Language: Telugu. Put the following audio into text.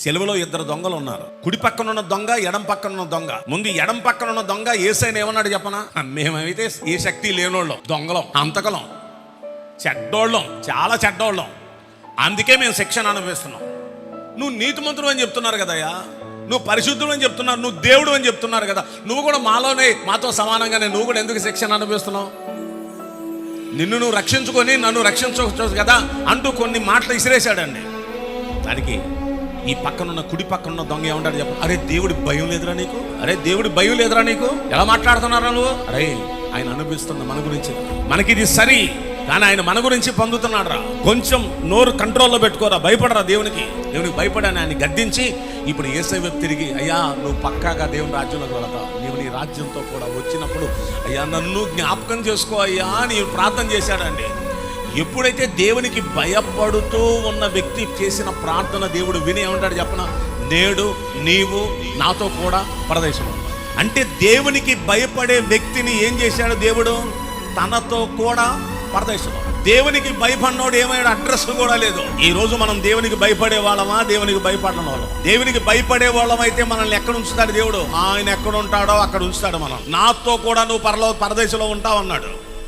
సెలవులో ఇద్దరు దొంగలు ఉన్నారు. కుడి పక్కన ఉన్న దొంగ, ఎడం పక్కన ఉన్న దొంగ. ముందు ఎడం పక్కన ఉన్న దొంగ యేసయ్యను ఏమన్నాడు చెప్పనా? మేమైతే ఏ శక్తి లేనోళ్ళం, దొంగలం, హంతకులం, చెడ్డోళ్ళం, చాలా చెడ్డోళ్ళం, అందుకే మేము శిక్షణ అనుభవిస్తున్నాం. నువ్వు నీతిమంతుడు అని చెప్తున్నారు కదయ్యా, నువ్వు పరిశుద్ధుడు అని చెప్తున్నారు, నువ్వు దేవుడు అని చెప్తున్నారు కదా, నువ్వు కూడా మాలోనే మాతో సమానంగానే నువ్వు కూడా ఎందుకు శిక్షణ అనుభవిస్తున్నావు? నిన్ను నువ్వు రక్షించుకొని నన్ను రక్షించవచ్చు కదా అంటూ కొన్ని మాటలు ఇసిరేశాడండి. దానికి ఈ పక్కనున్న కుడి పక్కనున్న దొంగ ఏమంటాడు చెప్పు? అరే దేవుడి భయం లేదురా నీకు, అరే దేవుడి భయం లేదురా నీకు, ఎలా మాట్లాడుతున్నారా నువ్వు? అరే ఆయన అనుభవిస్తున్న మన గురించి, మనకి ఇది సరి, కానీ ఆయన మన గురించి పొందుతున్నాడు రా, కొంచెం నోరు కంట్రోల్లో పెట్టుకోరా, భయపడరా దేవునికి భయపడని ఆయన గద్దించి ఇప్పుడు యేసయ్య వైపు తిరిగి, అయ్యా నువ్వు పక్కాగా దేవుని రాజ్యంలోకి వెళతావు, నీవు నీ రాజ్యంతో కూడా వచ్చినప్పుడు అయ్యా నన్ను జ్ఞాపకం చేసుకో అయ్యా అని ప్రార్థన చేశాడండి. ఎప్పుడైతే దేవునికి భయపడుతూ ఉన్న వ్యక్తి చేసిన ప్రార్థన దేవుడు విని ఏమంటాడు చెప్పనా? నేడు నీవు నాతో కూడా పరదేశంలో. అంటే దేవునికి భయపడే వ్యక్తిని ఏం చేశాడు దేవుడు? తనతో కూడా పరదేశంలో. దేవునికి భయపడినోడు ఏమైనా అడ్రస్ కూడా లేదు. ఈ రోజు మనం దేవునికి భయపడే వాళ్ళమా, దేవునికి భయపడిన వాళ్ళం? దేవునికి భయపడే వాళ్ళం అయితే మనల్ని ఎక్కడ ఉంచుతాడు దేవుడు? ఆయన ఎక్కడ ఉంటాడో అక్కడ ఉంచుతాడు. మనం నాతో కూడా నువ్వు పరదేశంలో ఉంటావు అన్నాడు.